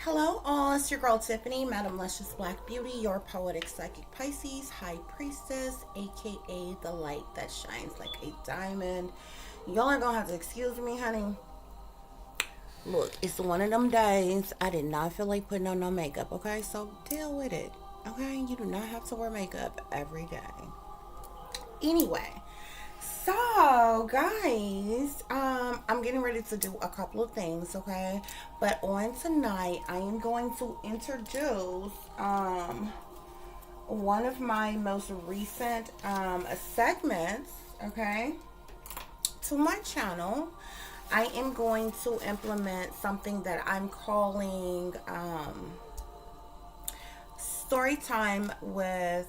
Hello all, it's your girl Tiffany, Madam Luscious Black Beauty, your poetic psychic Pisces, high priestess, aka the light that shines like a diamond. Y'all are gonna have to excuse me, honey. Look, it's one of them days I did not feel like putting on no makeup, okay? So deal with it, okay? You do not have to wear makeup every day. Anyway, so guys, I'm getting ready to do a couple of things, okay? But on tonight, I am going to introduce one of my most recent segments, okay, to my channel. I am going to implement something that I'm calling story time with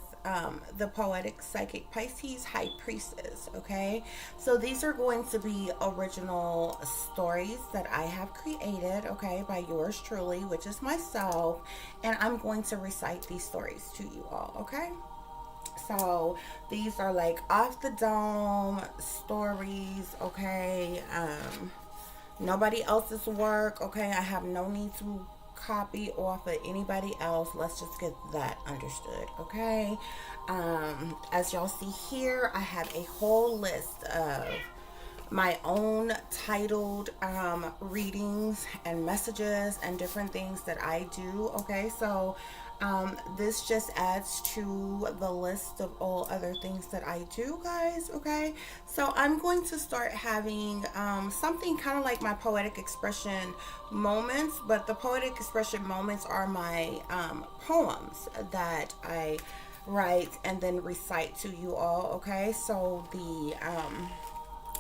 the poetic psychic Pisces high priestess. Okay, so these are going to be original stories that I have created, okay, by yours truly, which is myself, and I'm going to recite these stories to you all. Okay, so these are like off the dome stories, okay. Nobody else's work, okay. I have no need to copy off of anybody else. Let's just get that understood, okay. As y'all see here, I have a whole list of my own titled readings and messages and different things that I do, okay. So this just adds to the list of all other things that I do, guys, okay. So I'm going to start having something kind of like my poetic expression moments, but the poetic expression moments are my poems that I write and then recite to you all, okay. So the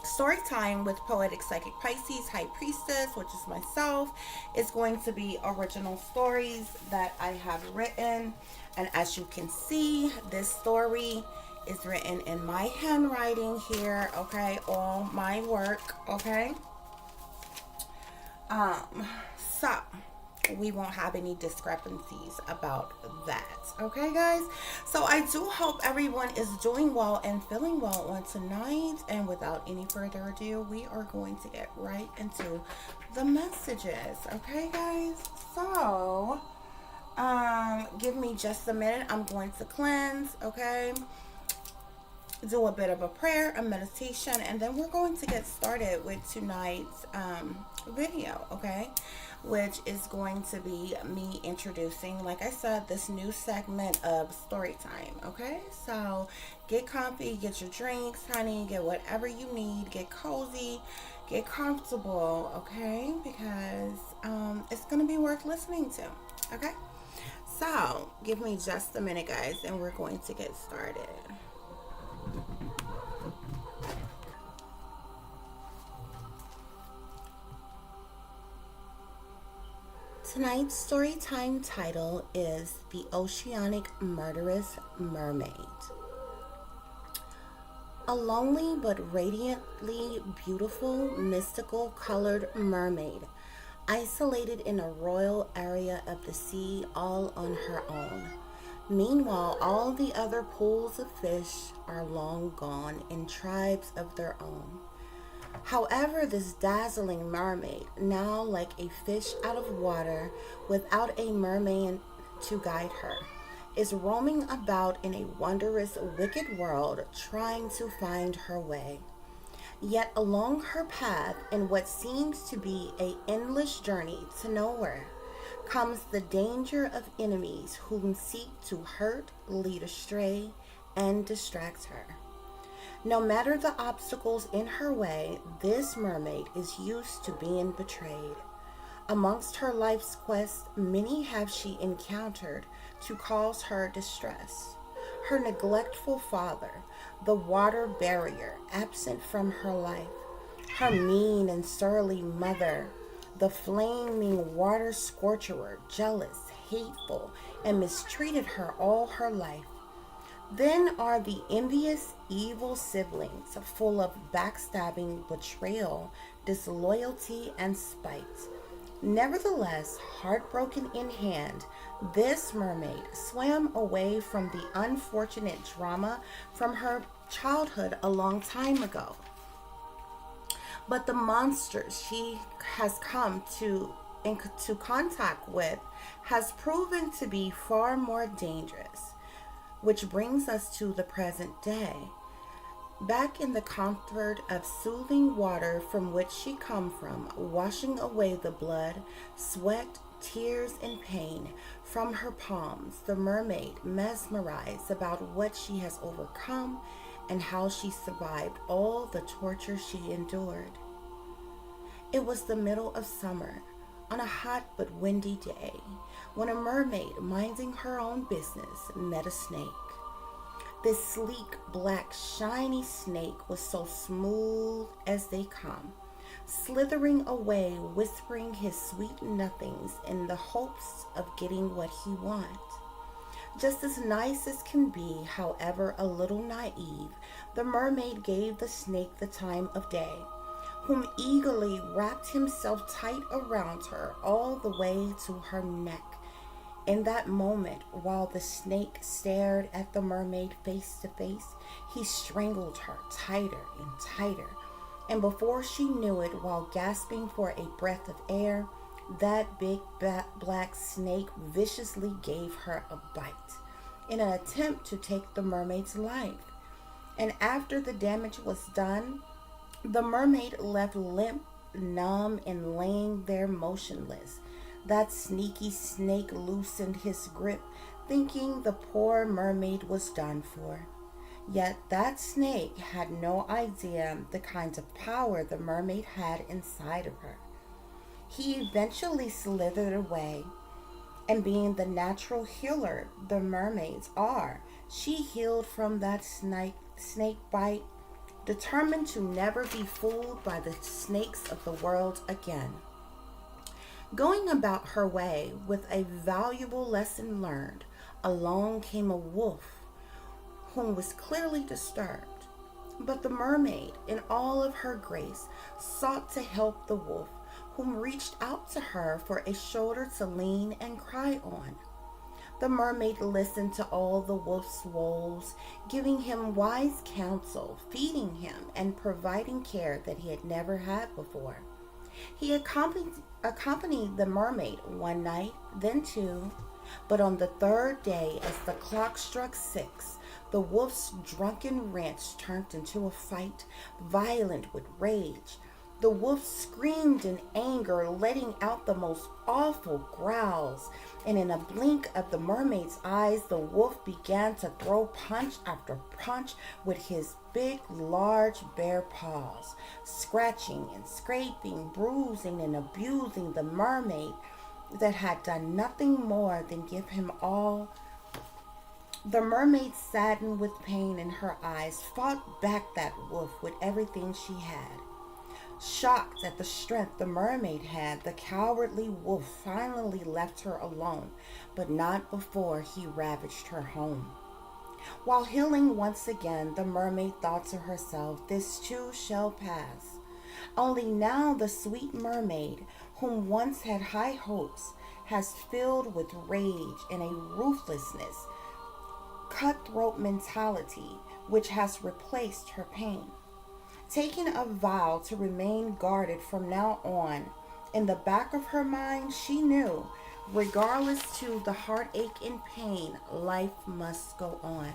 story time with poetic psychic Pisces high priestess, which is myself, is going to be original stories that I have written. And as you can see, this story is written in my handwriting here, okay, all my work, okay. So we won't have any discrepancies about that, okay, guys. So I do hope everyone is doing well and feeling well on tonight, and without any further ado, we are going to get right into the messages, okay, guys. So give me just a minute. I'm going to cleanse, okay, do a bit of a prayer, a meditation, and then we're going to get started with tonight's video, okay, which is going to be me introducing, like I said, this new segment of story time, okay. So get comfy, get your drinks, honey, get whatever you need, get cozy, get comfortable, okay, because it's gonna be worth listening to, okay. So give me just a minute, guys, and we're going to get started. Tonight's storytime title is The Oceanic Murderous Mermaid. A lonely but radiantly beautiful, mystical colored mermaid, isolated in a royal area of the sea all on her own. Meanwhile, all the other pools of fish are long gone in tribes of their own. However, this dazzling mermaid, now like a fish out of water, without a merman to guide her, is roaming about in a wondrous, wicked world, trying to find her way. Yet along her path, in what seems to be an endless journey to nowhere, comes the danger of enemies whom seek to hurt, lead astray, and distract her. No matter the obstacles in her way, this mermaid is used to being betrayed. Amongst her life's quests, many have she encountered to cause her distress. Her neglectful father, the water barrier, absent from her life. Her mean and surly mother, the flaming water scorcher, jealous, hateful, and mistreated her all her life. Then are the envious, evil siblings, full of backstabbing, betrayal, disloyalty, and spite. Nevertheless, heartbroken in hand, this mermaid swam away from the unfortunate drama from her childhood a long time ago. But the monsters she has come to into contact with has proven to be far more dangerous, which brings us to the present day. Back in the comfort of soothing water from which she come from, washing away the blood, sweat, tears, and pain from her palms, the mermaid mesmerized about what she has overcome and how she survived all the torture she endured. It was the middle of summer, on a hot but windy day, when a mermaid minding her own business met a snake. This sleek, black, shiny snake was so smooth as they come, slithering away, whispering his sweet nothings in the hopes of getting what he wants. Just as nice as can be, however a little naive, the mermaid gave the snake the time of day, whom eagerly wrapped himself tight around her all the way to her neck. In that moment, while the snake stared at the mermaid face to face, he strangled her tighter and tighter. And before she knew it, while gasping for a breath of air, that big black snake viciously gave her a bite in an attempt to take the mermaid's life. And after the damage was done, the mermaid left limp, numb, and laying there motionless. That sneaky snake loosened his grip, thinking the poor mermaid was done for. Yet that snake had no idea the kind of power the mermaid had inside of her. He eventually slithered away, and being the natural healer the mermaids are, she healed from that snake bite, determined to never be fooled by the snakes of the world again. Going about her way with a valuable lesson learned, along came a wolf whom was clearly disturbed. But the mermaid, in all of her grace, sought to help the wolf, whom reached out to her for a shoulder to lean and cry on. The mermaid listened to all the wolf's woes, giving him wise counsel, feeding him, and providing care that he had never had before. He accompanied the mermaid one night, then two, but on the third day, as the clock struck 6, the wolf's drunken rants turned into a fight, violent with rage. The wolf screamed in anger, letting out the most awful growls, and in a blink of the mermaid's eyes, the wolf began to throw punch after punch with his big, large, bare paws, scratching and scraping, bruising and abusing the mermaid that had done nothing more than give him all. The mermaid, saddened with pain in her eyes, fought back that wolf with everything she had. Shocked at the strength the mermaid had, the cowardly wolf finally left her alone, but not before he ravaged her home. While healing once again, the mermaid thought to herself, "This too shall pass." Only now the sweet mermaid, whom once had high hopes, has filled with rage and a ruthlessness, cutthroat mentality, which has replaced her pain. Taking a vow to remain guarded from now on, in the back of her mind she knew, regardless to the heartache and pain, life must go on.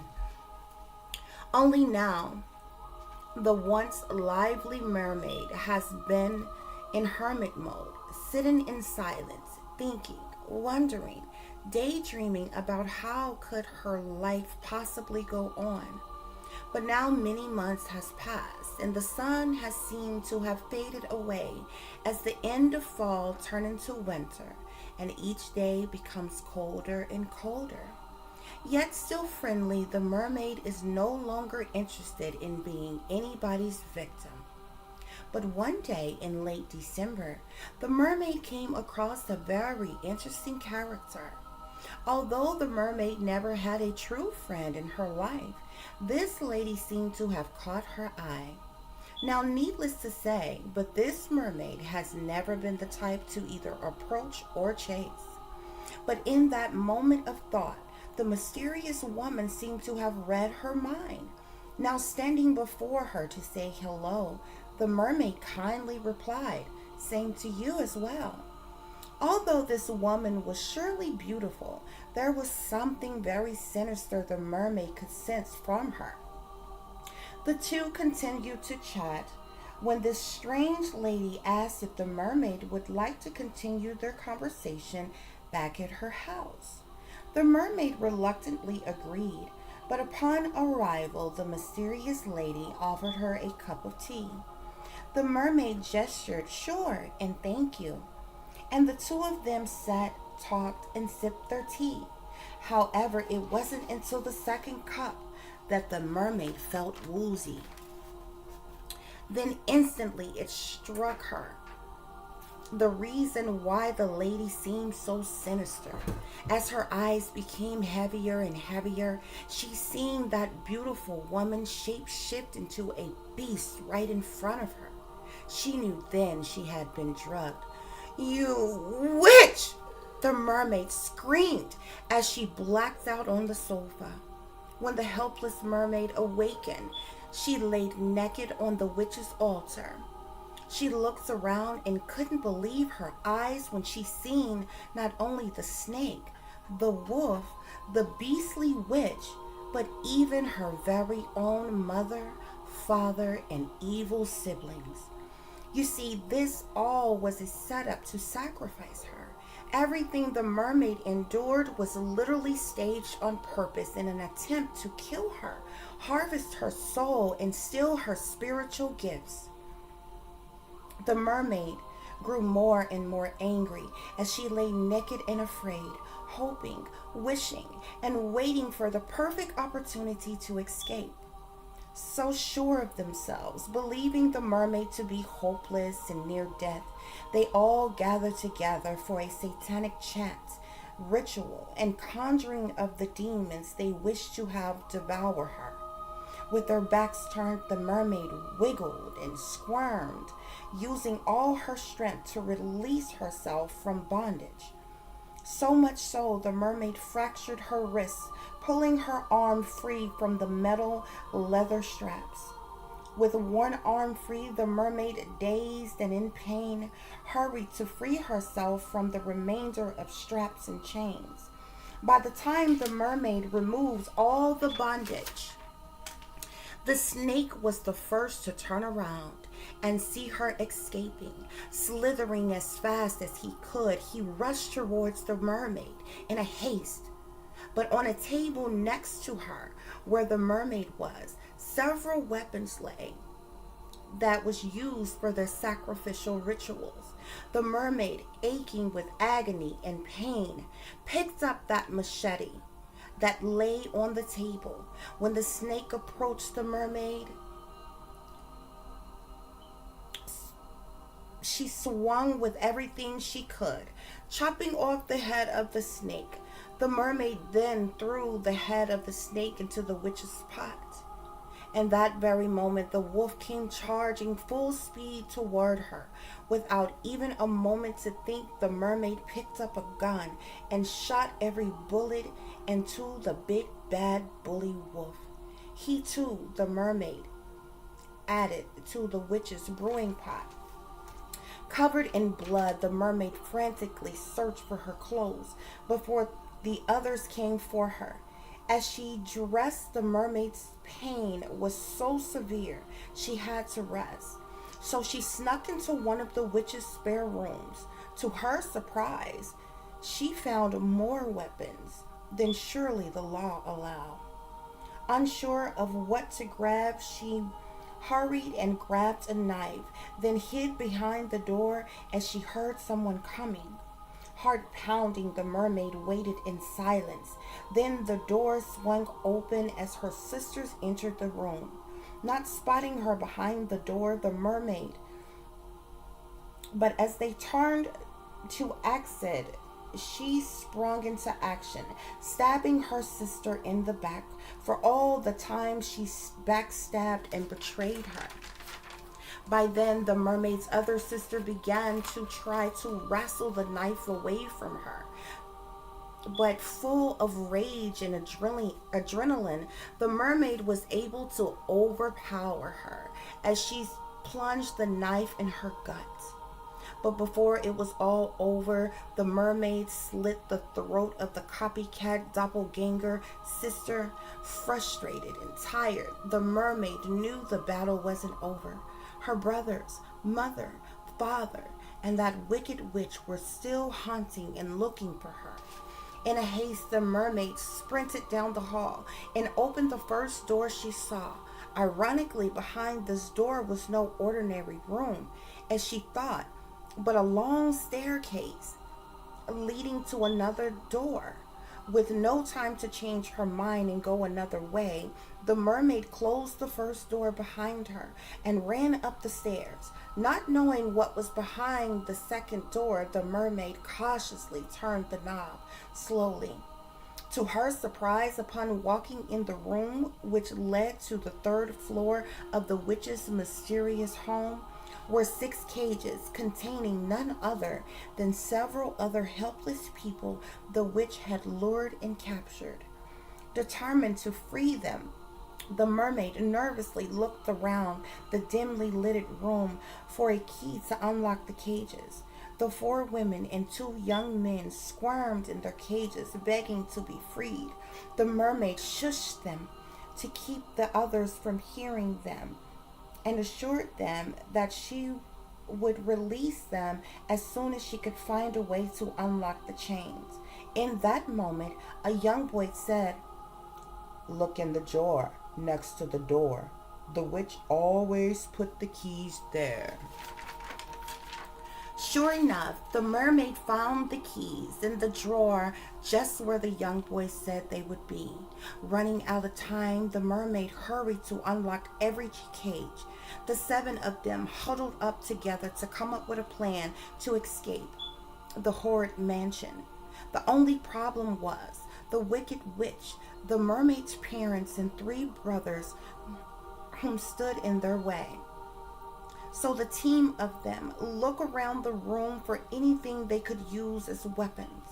Only now, the once lively mermaid has been in hermit mode, sitting in silence, thinking, wondering, daydreaming about how could her life possibly go on. But now many months has passed, and the sun has seemed to have faded away as the end of fall turned into winter, and each day becomes colder and colder. Yet still friendly, the mermaid is no longer interested in being anybody's victim. But one day in late December, the mermaid came across a very interesting character. Although the mermaid never had a true friend in her life, this lady seemed to have caught her eye. Now, needless to say, but this mermaid has never been the type to either approach or chase. But in that moment of thought, the mysterious woman seemed to have read her mind. Now standing before her to say hello, the mermaid kindly replied, "Same to you as well." Although this woman was surely beautiful, there was something very sinister the mermaid could sense from her. The two continued to chat when this strange lady asked if the mermaid would like to continue their conversation back at her house. The mermaid reluctantly agreed, but upon arrival, the mysterious lady offered her a cup of tea. The mermaid gestured sure and thank you, and the two of them sat, talked, and sipped their tea. However, it wasn't until the second cup that the mermaid felt woozy. Then instantly it struck her the reason why the lady seemed so sinister. As her eyes became heavier and heavier, she seen that beautiful woman shape shift into a beast right in front of her. She knew then she had been drugged. "You witch!" the mermaid screamed as she blacked out on the sofa. When the helpless mermaid awakened, she laid naked on the witch's altar. She looked around and couldn't believe her eyes when she seen not only the snake, the wolf, the beastly witch, but even her very own mother, father, and evil siblings. You see, this all was a setup to sacrifice her. Everything the mermaid endured was literally staged on purpose in an attempt to kill her, harvest her soul, and steal her spiritual gifts. The mermaid grew more and more angry as she lay naked and afraid, hoping, wishing, and waiting for the perfect opportunity to escape. So sure of themselves, believing the mermaid to be hopeless and near death, they all gathered together for a satanic chant, ritual, and conjuring of the demons they wished to have devour her. With their backs turned, the mermaid wiggled and squirmed, using all her strength to release herself from bondage. So much so, the mermaid fractured her wrists, pulling her arm free from the metal leather straps. With one arm free, the mermaid, dazed and in pain, hurried to free herself from the remainder of straps and chains. By the time the mermaid removed all the bondage, the snake was the first to turn around and see her escaping. Slithering as fast as he could, he rushed towards the mermaid in a haste. But on a table next to her, where the mermaid was, several weapons lay that was used for their sacrificial rituals. The mermaid, aching with agony and pain, picked up that machete that lay on the table. When the snake approached the mermaid, she swung with everything she could, chopping off the head of the snake. The mermaid then threw the head of the snake into the witch's pot. In that very moment, the wolf came charging full speed toward her. Without even a moment to think, the mermaid picked up a gun and shot every bullet into the big bad bully wolf. He too, the mermaid, added to the witch's brewing pot. Covered in blood, the mermaid frantically searched for her clothes before the others came for her. As she dressed, the mermaid's pain was so severe she had to rest. So she snuck into one of the witch's spare rooms. To her surprise, she found more weapons than surely the law allowed. Unsure of what to grab, she hurried and grabbed a knife, then hid behind the door as she heard someone coming. Heart pounding, the mermaid waited in silence. Then the door swung open as her sisters entered the room. Not spotting her behind the door, the mermaid, but as they turned to exit, she sprung into action, stabbing her sister in the back for all the time she backstabbed and betrayed her. By then, the mermaid's other sister began to try to wrestle the knife away from her. But full of rage and adrenaline, the mermaid was able to overpower her as she plunged the knife in her gut. But before it was all over, the mermaid slit the throat of the copycat doppelganger sister. Frustrated and tired, the mermaid knew the battle wasn't over. Her brothers, mother, father, and that wicked witch were still haunting and looking for her. In a haste, the mermaid sprinted down the hall and opened the first door she saw. Ironically, behind this door was no ordinary room, as she thought, but a long staircase leading to another door. With no time to change her mind and go another way, the mermaid closed the first door behind her and ran up the stairs. Not knowing what was behind the second door, the mermaid cautiously turned the knob slowly. To her surprise, upon walking in the room which led to the third floor of the witch's mysterious home, were 6 cages containing none other than several other helpless people the witch had lured and captured. Determined to free them, the mermaid nervously looked around the dimly lit room for a key to unlock the cages. The 4 women and 2 young men squirmed in their cages, begging to be freed. The mermaid shushed them to keep the others from hearing them and assured them that she would release them as soon as she could find a way to unlock the chains. In that moment, a young boy said, "Look in the drawer next to the door. The witch always put the keys there." Sure enough, the mermaid found the keys in the drawer just where the young boy said they would be. Running out of time, the mermaid hurried to unlock every cage. The 7 of them huddled up together to come up with a plan to escape the horrid mansion. The only problem was the wicked witch, the mermaid's parents, and 3 brothers whom stood in their way. So the team of them looked around the room for anything they could use as weapons.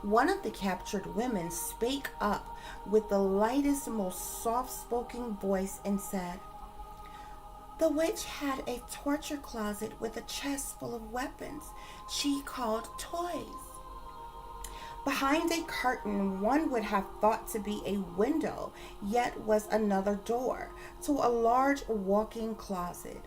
One of the captured women spake up with the lightest, most soft-spoken voice and said, "The witch had a torture closet with a chest full of weapons she called toys." Behind a curtain one would have thought to be a window, yet was another door to a large walk-in closet.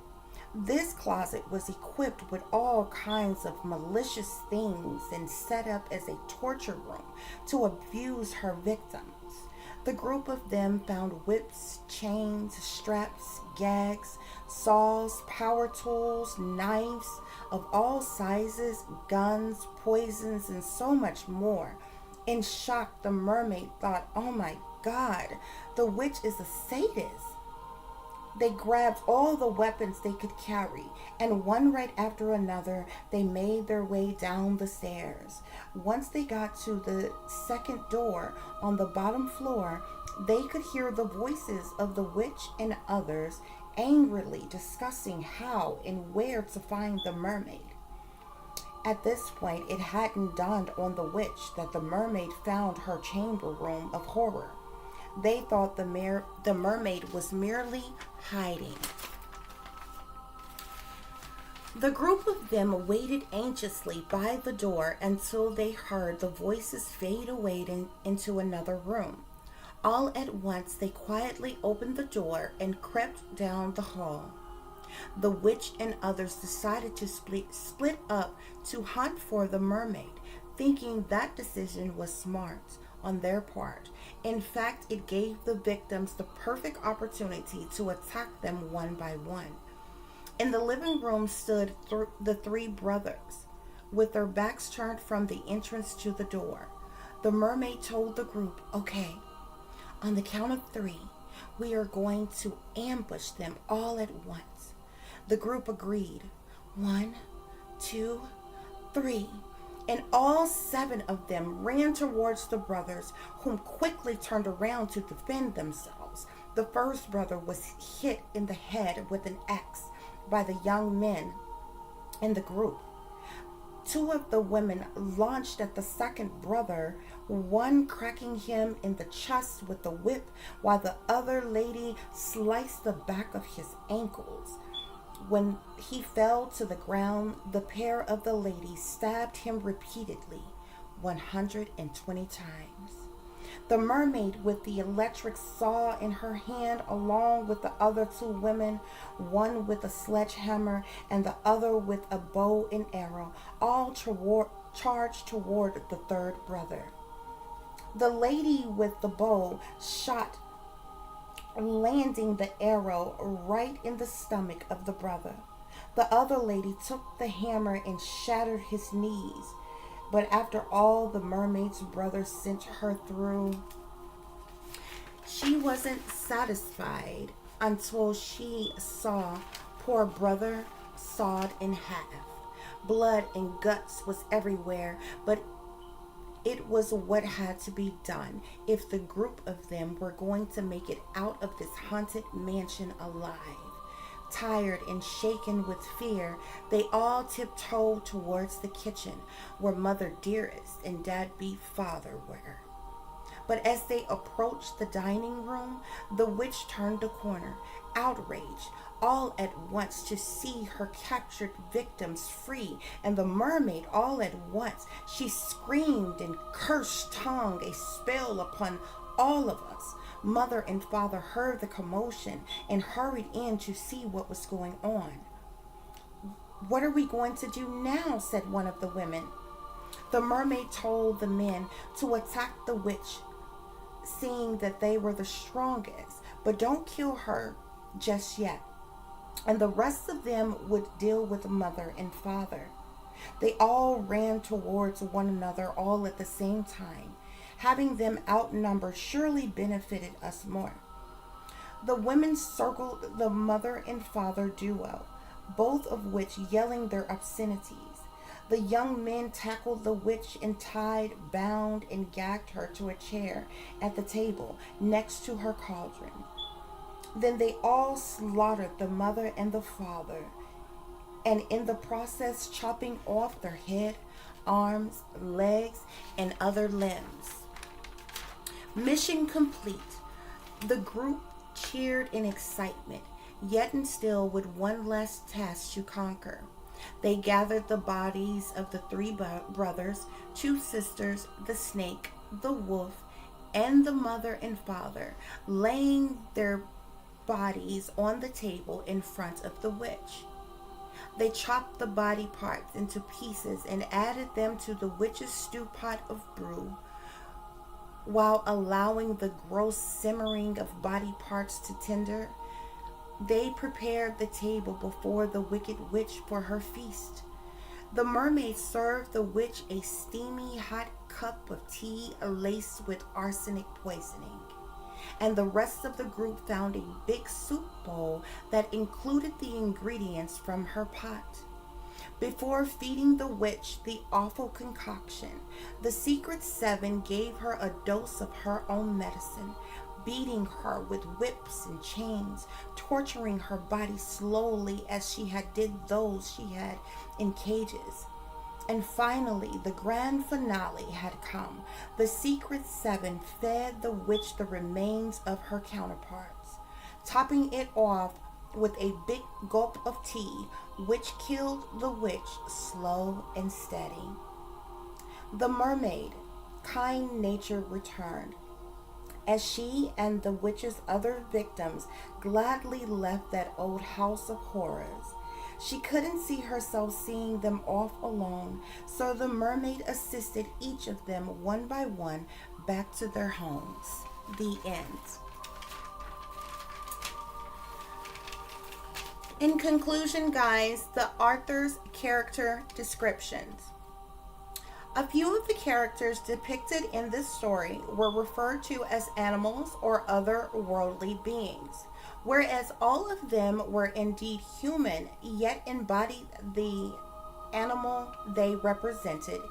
This closet was equipped with all kinds of malicious things and set up as a torture room to abuse her victims. The group of them found whips, chains, straps, gags, saws, power tools, knives of all sizes, guns, poisons, and so much more. In shock, the mermaid thought, "Oh my God, the witch is a sadist." They grabbed all the weapons they could carry, and one right after another, they made their way down the stairs. Once they got to the second door on the bottom floor, they could hear the voices of the witch and others angrily discussing how and where to find the mermaid. At this point, it hadn't dawned on the witch that the mermaid found her chamber room of horror. They thought the mermaid was merely hiding. The group of them waited anxiously by the door until they heard the voices fade away into another room. All at once, they quietly opened the door and crept down the hall. The witch and others decided to split up to hunt for the mermaid, thinking that decision was smart on their part. In fact, it gave the victims the perfect opportunity to attack them one by one. In the living room stood the 3 brothers, with their backs turned from the entrance to the door. The mermaid told the group, "Okay, on the count of 3, we are going to ambush them all at once." The group agreed. 1, 2, 3. And all 7 of them ran towards the brothers, whom quickly turned around to defend themselves. The first brother was hit in the head with an axe by the young men in the group. 2 of the women launched at the second brother, one cracking him in the chest with the whip, while the other lady sliced the back of his ankles. When he fell to the ground, the pair of the ladies stabbed him repeatedly, 120 times. The mermaid, with the electric saw in her hand, along with the other two women, one with a sledgehammer and the other with a bow and arrow, all charged toward the third brother. The lady with the bow shot, landing the arrow right in the stomach of the brother. The other lady took the hammer and shattered his knees. But after all the mermaid's brothers sent her through, she wasn't satisfied until she saw poor brother sawed in half. Blood and guts was everywhere, but it was what had to be done if the group of them were going to make it out of this haunted mansion alive. Tired and shaken with fear, they all tiptoed towards the kitchen where Mother Dearest and Deadbeat Father were. But as they approached the dining room, the witch turned a corner, outraged all at once to see her captured victims free, and the mermaid all at once. She screamed and cursed tongue a spell upon all of us. Mother and Father heard the commotion and hurried in to see what was going on. "What are we going to do now?" said one of the women. The mermaid told the men to attack the witch, seeing that they were the strongest, but don't kill her just yet, and the rest of them would deal with Mother and Father. They all ran towards one another all at the same time. Having them outnumbered surely benefited us more. The women circled the Mother and Father duo, both of which yelling their obscenities. The young men tackled the witch and tied, bound, and gagged her to a chair at the table next to her cauldron. Then they all slaughtered the mother and the father, and in the process chopping off their head, arms, legs, and other limbs. Mission complete. The group cheered in excitement, yet and still with one last task to conquer. They gathered the bodies of the three brothers, two sisters, the snake, the wolf, and the mother and father, laying their bodies on the table in front of the witch. They chopped the body parts into pieces and added them to the witch's stew pot of brew, while allowing the gross simmering of body parts to tender. They prepared the table before the wicked witch for her feast. The mermaid served the witch a steamy hot cup of tea laced with arsenic poisoning, and the rest of the group found a big soup bowl that included the ingredients from her pot. Before feeding the witch the awful concoction, the Secret Seven gave her a dose of her own medicine, beating her with whips and chains, torturing her body slowly as she had did those she had in cages. And finally, the grand finale had come. The Secret Seven fed the witch the remains of her counterparts, topping it off with a big gulp of tea, which killed the witch slow and steady. The mermaid, kind nature returned, as she and the witch's other victims gladly left that old house of horrors. She couldn't see herself seeing them off alone, so the mermaid assisted each of them one by one back to their homes. The end. In conclusion, guys, the author's character descriptions. A few of the characters depicted in this story were referred to as animals or other worldly beings, whereas all of them were indeed human, yet embodied the animal they represented,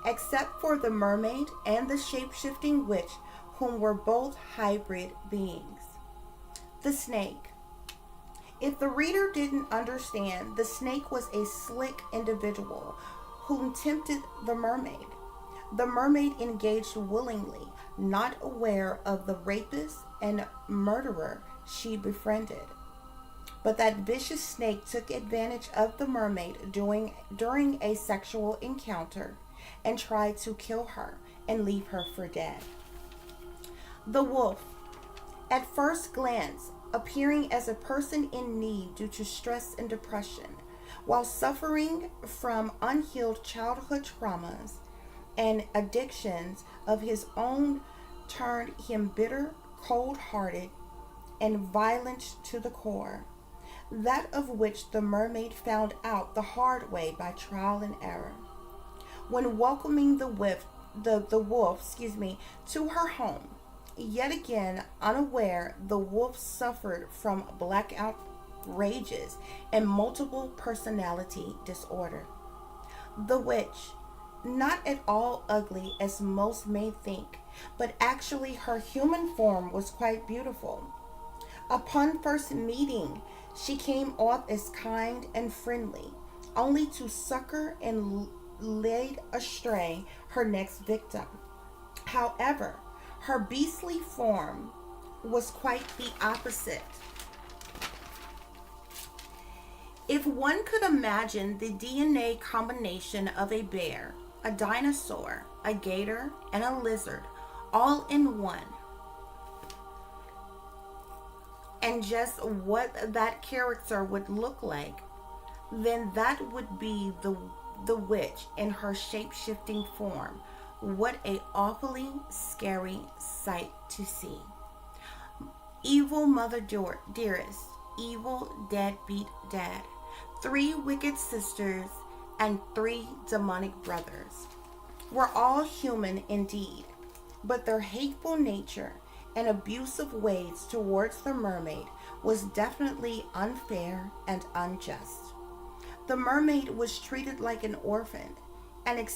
except for the mermaid and the shape-shifting witch, whom were both hybrid beings. The snake. If the reader didn't understand, the snake was a slick individual whom tempted the mermaid. The mermaid engaged willingly, not aware of the rapist and murderer she befriended. But that vicious snake took advantage of the mermaid during a sexual encounter and tried to kill her and leave her for dead. The wolf, at first glance, appearing as a person in need due to stress and depression, while suffering from unhealed childhood traumas and addictions of his own, turned him bitter, cold-hearted, and violent to the core, that of which the mermaid found out the hard way by trial and error. When welcoming the wolf, to her home, yet again unaware, the wolf suffered from blackout rages and multiple personality disorder. The witch, not at all ugly as most may think, but actually her human form was quite beautiful. Upon first meeting, she came off as kind and friendly, only to succor and lead astray her next victim. However, her beastly form was quite the opposite. If one could imagine the DNA combination of a bear, a dinosaur, a gator, and a lizard all in one, and just what that character would look like, then that would be the witch in her shape-shifting form. What a awfully scary sight to see. Evil mother dearest, evil deadbeat dad, 3 wicked sisters, and 3 demonic brothers were all human indeed, but their hateful nature and abusive ways towards the mermaid was definitely unfair and unjust. The mermaid was treated like an orphan, an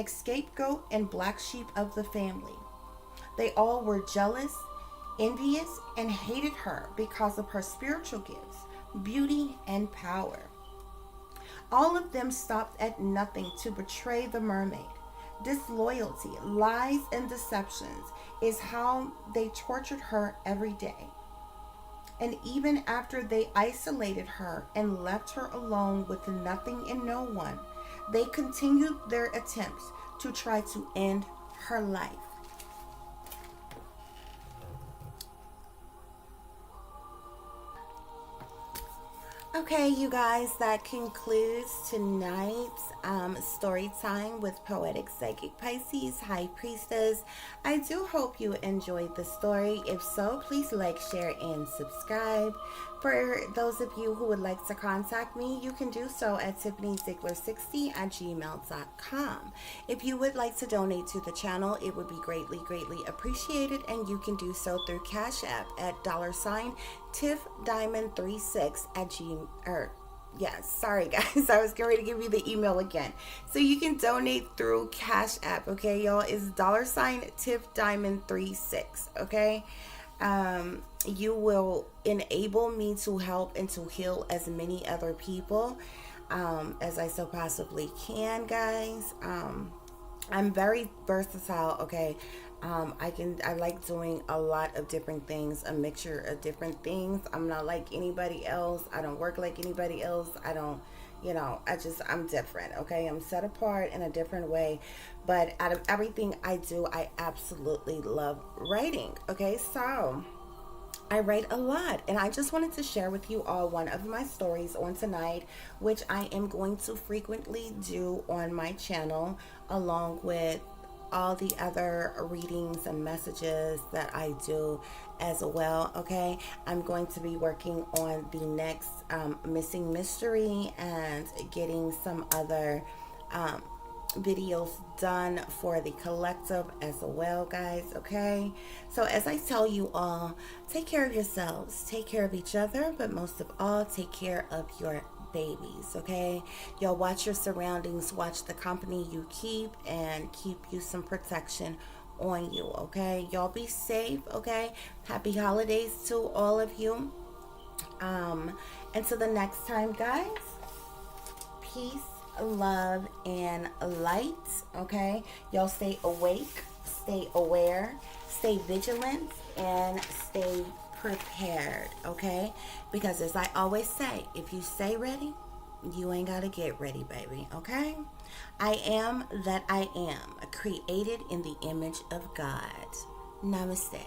scapegoat and black sheep of the family. They all were jealous, envious, and hated her because of her spiritual gifts, beauty, and power. All of them stopped at nothing to betray the mermaid. Disloyalty, lies, and deceptions is how they tortured her every day. And even after they isolated her and left her alone with nothing and no one, they continued their attempts to try to end her life. Okay, you guys, that concludes tonight's story time with Poetic Psychic Pisces, High Priestess. I do hope you enjoyed the story. If so, please like, share, and subscribe. For those of you who would like to contact me, you can do so at tiffanyziegler60@gmail.com. If you would like to donate to the channel, it would be greatly, greatly appreciated, and you can do so through Cash App at $TiffDIAMOND36 at sorry guys, I was getting ready to give you the email again. So you can donate through Cash App, okay, y'all? It's $TiffDIAMOND36, okay? You will enable me to help and to heal as many other people as I so possibly can, guys. I'm very versatile, okay? I like doing a lot of different things, a mixture of different things. I'm not like anybody else. I don't work like anybody else. I don't, I'm different, okay? I'm set apart in a different way. But out of everything I do, I absolutely love writing, okay? So I write a lot, and I just wanted to share with you all one of my stories on tonight, which I am going to frequently do on my channel, along with all the other readings and messages that I do as well, okay? I'm going to be working on the next missing mystery and getting some other videos done for the collective as well, guys, okay? So as I tell you all, take care of yourselves, take care of each other, but most of all, take care of your babies, okay? Y'all watch your surroundings, watch the company you keep, and keep you some protection on you, okay? Y'all be safe, okay? Happy holidays to all of you. Until the next time, guys, peace, love, and light, okay? Y'all stay awake, stay aware, stay vigilant, and stay prepared, okay? Because as I always say, if you stay ready, you ain't got to get ready, baby, okay? I am that I am, created in the image of God. Namaste.